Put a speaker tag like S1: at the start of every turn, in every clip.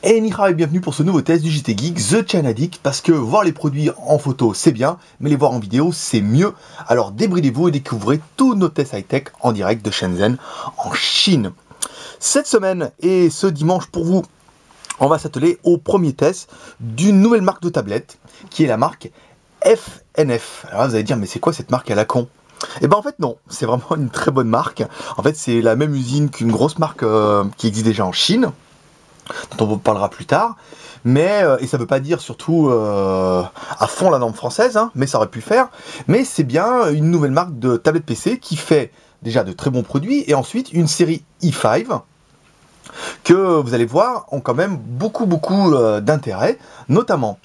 S1: Et Nihao et bienvenue pour ce nouveau test du JT Geek, The Chain Addict, parce que voir les produits en photo c'est bien, mais les voir en vidéo c'est mieux. Alors débridez-vous et découvrez tous nos tests high-tech en direct de Shenzhen, en Chine. Cette semaine et ce dimanche pour vous, on va s'atteler au premier test d'une nouvelle marque de tablette, qui est la marque FNF. Alors vous allez dire, mais c'est quoi cette marque à la con ? Et ben en fait non, c'est vraiment une très bonne marque. En fait c'est la même usine qu'une grosse marque qui existe déjà en Chine, dont on vous parlera plus tard, mais, et ça veut pas dire surtout à fond la norme française, hein, mais ça aurait pu le faire, mais c'est bien une nouvelle marque de tablette PC qui fait déjà de très bons produits, et ensuite une série i5, que vous allez voir ont quand même beaucoup d'intérêt, notamment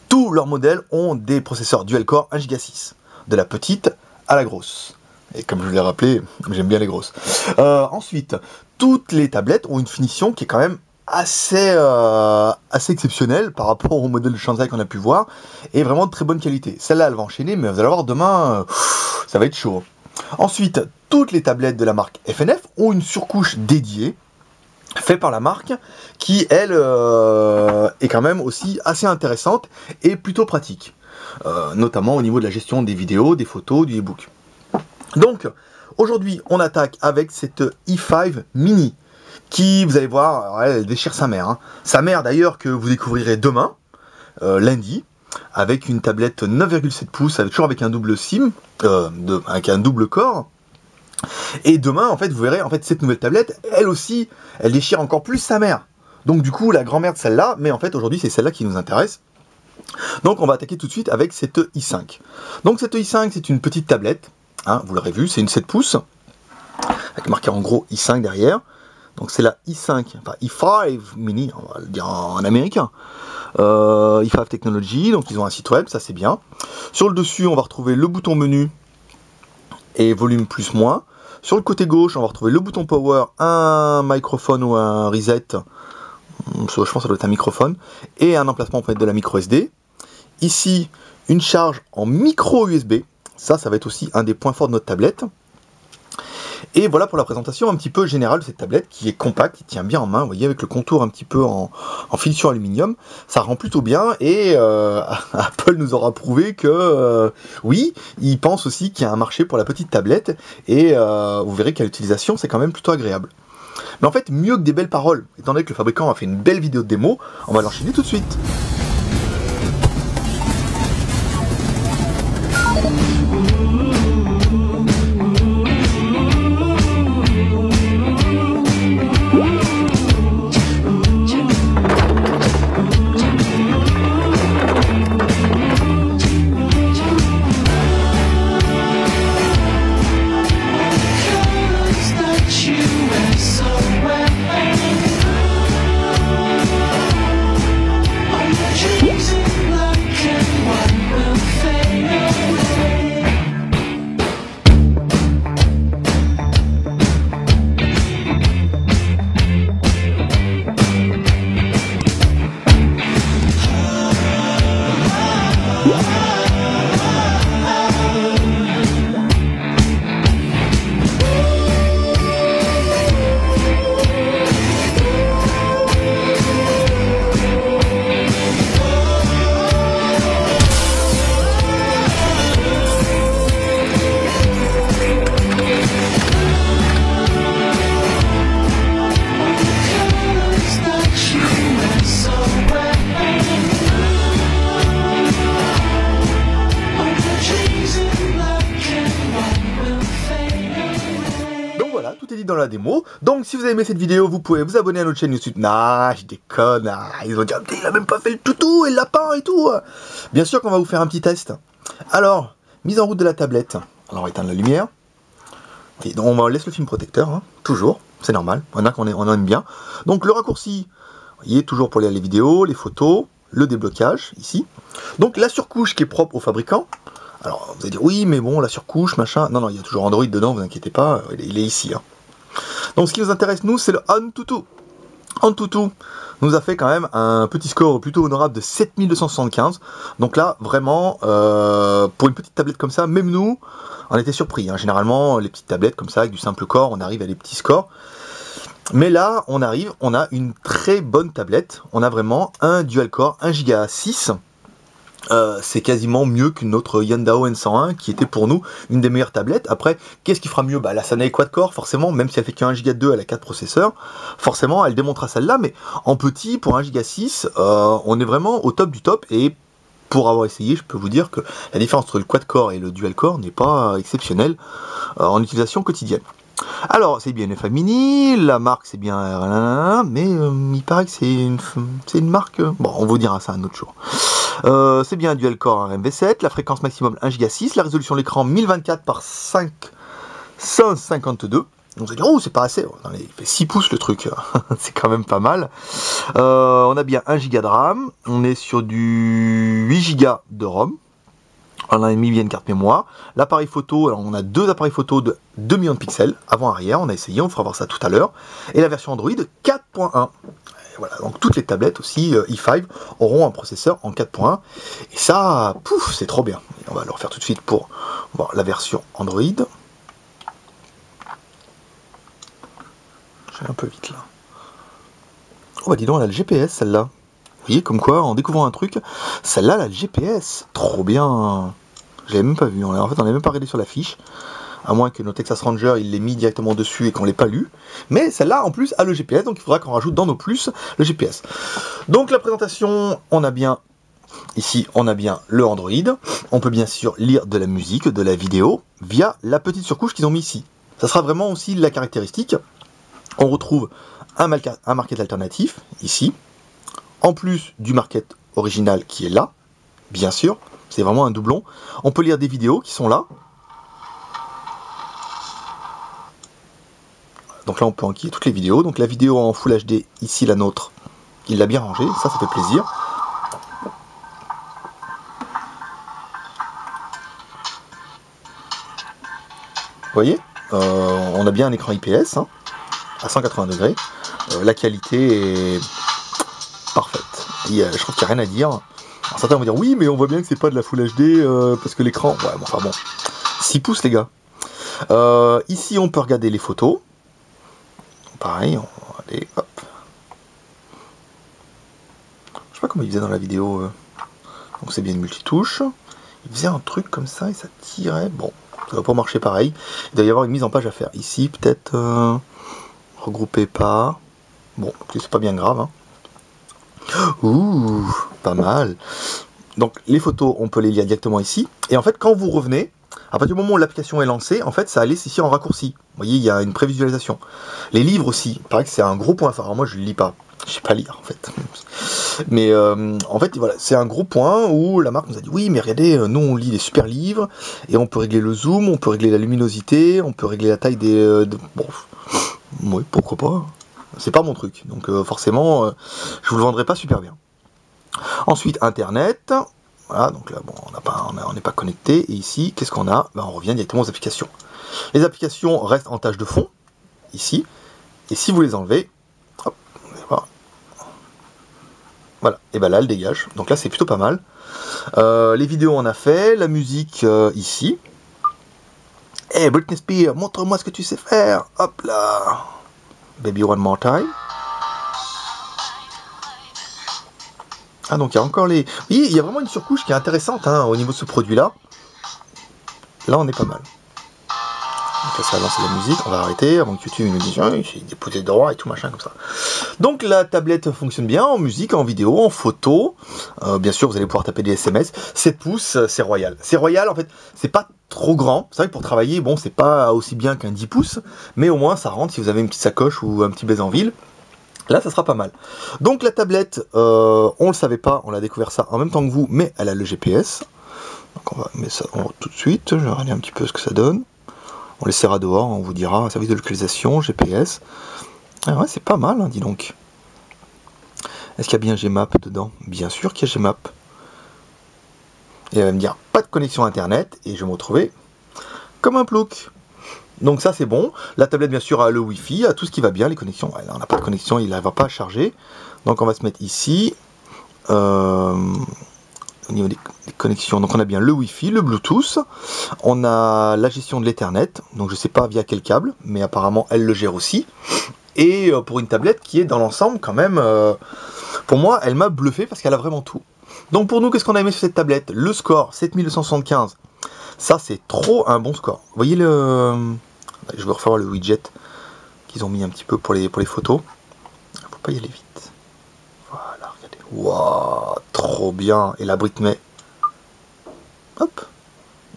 S1: tous leurs modèles ont des processeurs dual-core 1 Go 6, de la petite à la grosse. Et comme je vous l'ai rappelé, j'aime bien les grosses. Ensuite, toutes les tablettes ont une finition qui est quand même assez exceptionnelle par rapport au modèle de Shanzai qu'on a pu voir, et vraiment de très bonne qualité. Celle-là, elle va enchaîner, mais vous allez voir demain, ça va être chaud. Ensuite, toutes les tablettes de la marque FNF ont une surcouche dédiée, faite par la marque, qui, elle, est quand même aussi assez intéressante et plutôt pratique. Notamment au niveau de la gestion des vidéos, des photos, du e-book. Donc, aujourd'hui, on attaque avec cette i5 mini, qui, vous allez voir, elle déchire sa mère. Hein. Sa mère, d'ailleurs, que vous découvrirez demain, lundi, avec une tablette 9,7 pouces, toujours avec un double SIM, avec un double corps. Et demain, en fait, vous verrez, en fait, cette nouvelle tablette, elle aussi, elle déchire encore plus sa mère. Donc, du coup, la grand-mère de celle-là, mais en fait, aujourd'hui, c'est celle-là qui nous intéresse. Donc, on va attaquer tout de suite avec cette i5. Donc, cette i5, c'est une petite tablette. Hein, vous l'aurez vu, c'est une 7 pouces, avec marqué en gros i5 derrière. Donc c'est la i5, enfin i5 mini, on va le dire en américain. i5 Technology, donc ils ont un site web, ça c'est bien. Sur le dessus, on va retrouver le bouton menu et volume plus moins. Sur le côté gauche, on va retrouver le bouton power, un microphone ou un reset. Je pense que ça doit être un microphone. Et un emplacement pour mettre de la micro SD. Ici, une charge en micro USB. Ça va être aussi un des points forts de notre tablette. Et voilà pour la présentation un petit peu générale de cette tablette qui est compacte, qui tient bien en main, vous voyez, avec le contour un petit peu en finition aluminium. Ça rend plutôt bien et Apple nous aura prouvé que oui, ils pensent aussi qu'il y a un marché pour la petite tablette et vous verrez qu'à l'utilisation c'est quand même plutôt agréable. Mais en fait, mieux que des belles paroles, étant donné que le fabricant a fait une belle vidéo de démo, on va l'enchaîner tout de suite. Tout est dit dans la démo. Donc si vous avez aimé cette vidéo, vous pouvez vous abonner à notre chaîne YouTube. Nah, je déconne. Ils vont dire, il a même pas fait le toutou et le lapin et tout. Bien sûr qu'on va vous faire un petit test. Alors, mise en route de la tablette. Alors on va éteindre la lumière. Et donc, on laisse le film protecteur, hein, toujours. C'est normal. On a qu'on on aime bien. Donc le raccourci, vous voyez, toujours pour les vidéos, les photos, le déblocage, ici. Donc la surcouche qui est propre au fabricant. Alors, vous allez dire, oui, mais bon, la surcouche, machin. Non, il y a toujours Android dedans, vous inquiétez pas, il est ici. Hein. Donc, ce qui nous intéresse, nous, c'est le Antutu. Antutu nous a fait quand même un petit score plutôt honorable de 7275. Donc là, vraiment, pour une petite tablette comme ça, même nous, on était surpris. Hein. Généralement, les petites tablettes comme ça, avec du simple corps, on arrive à des petits scores. Mais là, on arrive, on a une très bonne tablette. On a vraiment un dual-core, 1 Go 6. C'est quasiment mieux qu'une autre Yandao N101 qui était pour nous une des meilleures tablettes. Après, qu'est-ce qui fera mieux? La Sanae quad-core, forcément, même si elle fait qu'un Go 2, elle a 4 processeurs. Forcément, elle démontrera celle-là, mais en petit, pour 1 Go 6, on est vraiment au top du top. Et pour avoir essayé, je peux vous dire que la différence entre le quad-core et le dual-core n'est pas exceptionnelle en utilisation quotidienne. Alors, c'est bien une Mini, la marque c'est bien, mais il paraît que c'est une marque. Bon, on vous dira ça un autre jour. C'est bien un dual-core MV7, la fréquence maximum 1 Go 6, la résolution de l'écran 1024 par 552. On s'est dit, oh, c'est pas assez. Il fait 6 pouces le truc, c'est quand même pas mal. On a bien 1 Go de RAM, on est sur du 8 Go de ROM. On a mis bien une carte mémoire. L'appareil photo, alors on a deux appareils photo de 2 millions de pixels, avant-arrière, on a essayé, on fera voir ça tout à l'heure. Et la version Android 4.1. Voilà, donc toutes les tablettes aussi i5 auront un processeur en 4.1. Et ça, pouf, c'est trop bien. Et on va le refaire tout de suite pour voir la version Android. Je vais un peu vite là. Oh bah dis donc, elle a le GPS celle-là. Vous voyez, comme quoi, en découvrant un truc, celle-là, elle a le GPS. Trop bien. Je l'avais même pas vu. En fait, on n'avait même pas regardé sur la fiche. À moins que notre Texas Ranger, il l'ait mis directement dessus et qu'on ne l'ait pas lu. Mais celle-là, en plus, a le GPS. Donc, il faudra qu'on rajoute dans nos plus le GPS. Donc, la présentation, on a bien... Ici, on a bien le Android. On peut bien sûr lire de la musique, de la vidéo, via la petite surcouche qu'ils ont mis ici. Ça sera vraiment aussi la caractéristique. On retrouve un market alternatif, ici. En plus du market original qui est là, bien sûr, c'est vraiment un doublon. On peut lire des vidéos qui sont là. Donc là, on peut enquiller toutes les vidéos. Donc la vidéo en Full HD, ici la nôtre, il l'a bien rangée, ça fait plaisir. Vous voyez, on a bien un écran IPS hein, à 180 degrés. La qualité est parfaite. Je trouve qu'il n'y a rien à dire. Alors, certains vont dire oui, mais on voit bien que c'est pas de la Full HD parce que l'écran. Ouais, bon, enfin bon. 6 pouces, les gars. Ici, on peut regarder les photos. Pareil, on va aller. Hop. Je sais pas comment il faisait dans la vidéo. Donc, c'est bien une multitouche. Il faisait un truc comme ça et ça tirait. Bon, ça va pas marcher pareil. Il doit y avoir une mise en page à faire. Ici, peut-être regrouper par. Bon, c'est pas bien grave. Hein. Ouh, pas mal. Donc les photos, on peut les lire directement ici. Et en fait, quand vous revenez, à partir du moment où l'application est lancée, en fait, ça laisse ici en raccourci. Vous voyez, il y a une prévisualisation. Les livres aussi, il paraît que c'est un gros point fort. Alors moi, je ne lis pas. Je sais pas lire, en fait. Mais en fait, voilà, c'est un gros point où la marque nous a dit, oui, mais regardez, nous, on lit des super livres, et on peut régler le zoom, on peut régler la luminosité, on peut régler la taille des... Bon, oui, pourquoi pas. C'est pas mon truc, donc forcément, je vous le vendrai pas super bien. Ensuite, Internet. Voilà, donc là, bon, on n'est pas connecté. Et ici, qu'est-ce qu'on a? On revient directement aux applications. Les applications restent en tâche de fond, ici. Et si vous les enlevez, hop, voilà, et ben là, elle dégage. Donc là, c'est plutôt pas mal. Les vidéos, on a fait. La musique, ici. Hey, Britney Spears, montre-moi ce que tu sais faire. Hop là. Baby One More Time. Ah, donc il y a encore les... Oui, il y a vraiment une surcouche qui est intéressante hein, au niveau de ce produit-là. Là, on est pas mal. Donc là, ça va lancer la musique. On va arrêter avant que YouTube nous dise j'ai déposé le droit et tout machin comme ça. Donc la tablette fonctionne bien en musique, en vidéo, en photo. Bien sûr, vous allez pouvoir taper des SMS. 7 pouces, c'est royal. C'est royal, en fait, c'est pas trop grand. C'est vrai que pour travailler, bon, c'est pas aussi bien qu'un 10 pouces. Mais au moins, ça rentre si vous avez une petite sacoche ou un petit baiser en ville. Là, ça sera pas mal. Donc la tablette, on le savait pas, on l'a découvert ça en même temps que vous, mais elle a le GPS. Donc on va mettre ça en route tout de suite. Je vais regarder un petit peu ce que ça donne. On laissera dehors, on vous dira service de localisation, GPS. Ah ouais, c'est pas mal, hein, dis donc. Est-ce qu'il y a bien Gmap dedans? Bien sûr qu'il y a Gmap. Et elle va me dire pas de connexion internet et je vais me retrouver comme un plouc. Donc ça c'est bon, la tablette bien sûr a le Wi-Fi, a tout ce qui va bien, les connexions, là, on n'a pas de connexion, il n'arrivera pas à charger. Donc on va se mettre ici, au niveau des connexions, donc on a bien le Wi-Fi, le Bluetooth, on a la gestion de l'Ethernet, donc je ne sais pas via quel câble, mais apparemment elle le gère aussi. et pour une tablette qui est dans l'ensemble quand même, pour moi, elle m'a bluffé parce qu'elle a vraiment tout. Donc pour nous, qu'est-ce qu'on a aimé sur cette tablette? Le score, 7275. Ça, c'est trop un bon score. Vous voyez le... Je vais refaire le widget qu'ils ont mis un petit peu pour les photos. Faut pas y aller vite. Voilà, regardez. Waouh, trop bien. Et la brique met... Hop.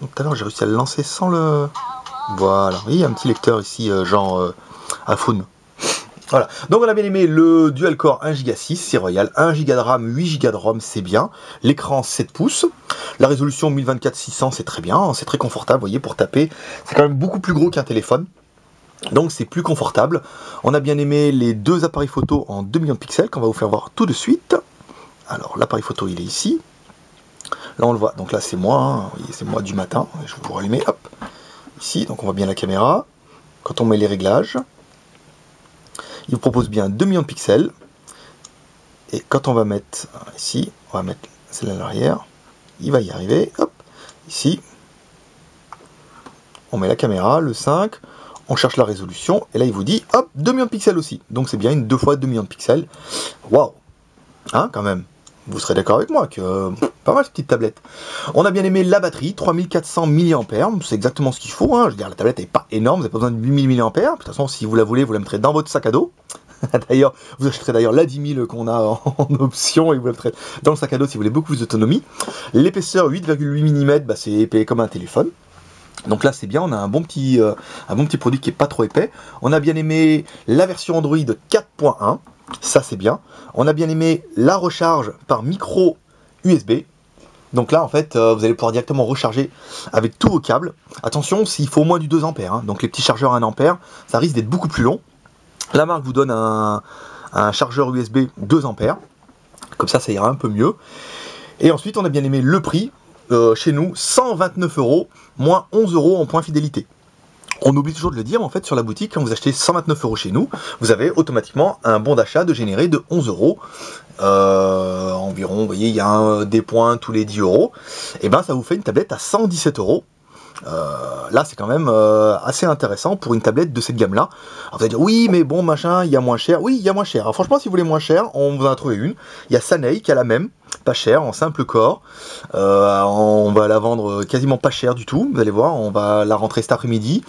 S1: Donc tout à l'heure, j'ai réussi à le lancer sans le... Voilà. Vous voyez, il y a un petit lecteur ici, genre iPhone. Voilà, donc on a bien aimé le dual core 1 Go 6, c'est royal, 1 Go de RAM, 8 Go de ROM, c'est bien, l'écran 7 pouces, la résolution 1024-600 c'est très bien, c'est très confortable, vous voyez, pour taper, c'est quand même beaucoup plus gros qu'un téléphone, donc c'est plus confortable. On a bien aimé les deux appareils photo en 2 millions de pixels qu'on va vous faire voir tout de suite. Alors l'appareil photo il est ici, là on le voit, donc là c'est moi, hein. Vous voyez, c'est moi du matin, je vais vous rallumer, hop, ici, donc on voit bien la caméra, quand on met les réglages, il vous propose bien 2 millions de pixels. Et quand on va mettre ici, on va mettre celle-là à l'arrière. Il va y arriver. Hop, ici. On met la caméra, le 5. On cherche la résolution. Et là, il vous dit, hop, 2 millions de pixels aussi. Donc c'est bien une 2 fois 2 millions de pixels. Waouh. Hein, quand même. Vous serez d'accord avec moi que pas mal cette petite tablette. On a bien aimé la batterie, 3400 mAh, c'est exactement ce qu'il faut. Hein. Je veux dire, la tablette n'est pas énorme, vous n'avez pas besoin de 8000 mAh. De toute façon, si vous la voulez, vous la mettrez dans votre sac à dos. D'ailleurs, vous achèterez d'ailleurs la 10 000 qu'on a en option et vous la mettrez dans le sac à dos si vous voulez beaucoup plus d'autonomie. L'épaisseur 8,8 mm, bah, c'est épais comme un téléphone. Donc là c'est bien, on a un bon petit produit qui est pas trop épais. On a bien aimé la version Android 4.1, ça c'est bien. On a bien aimé la recharge par micro USB. Donc là en fait vous allez pouvoir directement recharger avec tous vos câbles. Attention, s'il faut au moins du 2 A, hein. Donc les petits chargeurs 1 A, ça risque d'être beaucoup plus long. La marque vous donne un chargeur USB 2 A, comme ça ira un peu mieux. Et ensuite on a bien aimé le prix. Chez nous, 129 €, moins 11 € en points fidélité. On oublie toujours de le dire, en fait, sur la boutique, quand vous achetez 129 € chez nous, vous avez automatiquement un bon d'achat de généré de 11 €. Environ, vous voyez, il y a des points tous les 10 €. Et ben, ça vous fait une tablette à 117 €. Là, c'est quand même assez intéressant pour une tablette de cette gamme-là. Alors, vous allez dire, oui, mais bon, machin, il y a moins cher. Oui, il y a moins cher. Alors, franchement, si vous voulez moins cher, on vous en a trouvé une. Il y a Sanei qui a la même, pas cher, en simple core. On va la vendre quasiment pas cher du tout. Vous allez voir, on va la rentrer cet après-midi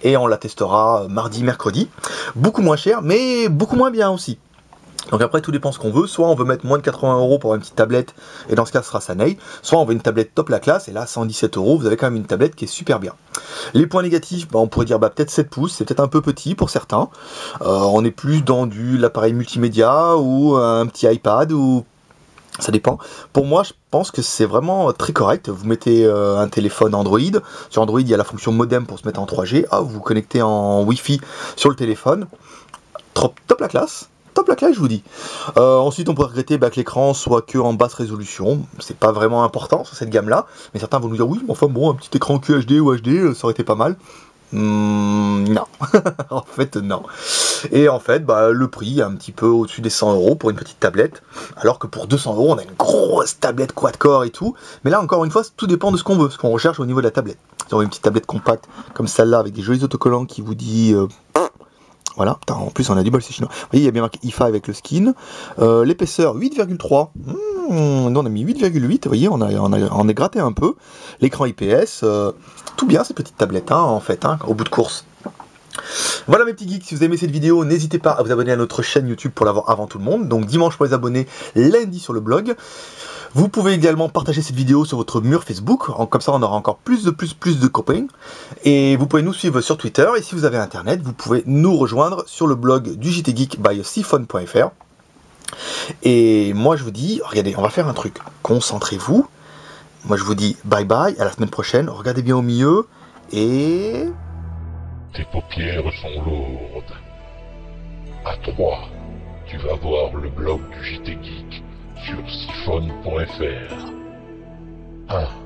S1: et on la testera mardi, mercredi. Beaucoup moins cher, mais beaucoup moins bien aussi. Donc après, tout dépend ce qu'on veut. Soit on veut mettre moins de 80 € pour avoir une petite tablette, et dans ce cas, ce sera Sanei. Soit on veut une tablette top la classe, et là, 117 €, vous avez quand même une tablette qui est super bien. Les points négatifs, bah, on pourrait dire peut-être 7 pouces, c'est peut-être un peu petit pour certains. On est plus dans l'appareil multimédia, ou un petit iPad, ou... Ça dépend. Pour moi, je pense que c'est vraiment très correct. Vous mettez un téléphone Android. Sur Android, il y a la fonction modem pour se mettre en 3G. Ah, vous vous connectez en Wi-Fi sur le téléphone. Top la classe. Top la classe, je vous dis. Ensuite, on pourrait regretter que l'écran soit que en basse résolution. C'est pas vraiment important sur cette gamme-là. Mais certains vont nous dire, oui, enfin bon, un petit écran QHD ou HD, ça aurait été pas mal. Non. En fait, non. Et en fait, bah, le prix est un petit peu au-dessus des 100 € pour une petite tablette. Alors que pour 200 €, on a une grosse tablette quad-core et tout. Mais là, encore une fois, tout dépend de ce qu'on veut, ce qu'on recherche au niveau de la tablette. Si on veut une petite tablette compacte comme celle-là, avec des jolis autocollants qui vous dit... Voilà, putain, en plus on a du bol, c'est chinois. Vous voyez, il y a bien marqué IFA avec le skin. L'épaisseur 8,3. Nous on a mis 8,8, vous voyez, on est gratté un peu. L'écran IPS, tout bien cette petite tablette, hein, en fait, hein, au bout de course. Voilà mes petits geeks, si vous avez aimé cette vidéo, n'hésitez pas à vous abonner à notre chaîne YouTube pour l'avoir avant tout le monde. Donc dimanche pour les abonnés, lundi sur le blog. Vous pouvez également partager cette vidéo sur votre mur Facebook, comme ça on aura encore plus de copains. Et vous pouvez nous suivre sur Twitter, et si vous avez internet, vous pouvez nous rejoindre sur le blog du JT Geek by siphon.fr. Et moi je vous dis, regardez, on va faire un truc, concentrez-vous. Moi je vous dis bye bye, à la semaine prochaine, regardez bien au milieu, et...
S2: Tes paupières sont lourdes. À 3, tu vas voir le blog du JT Geek sur siphon.fr. 1.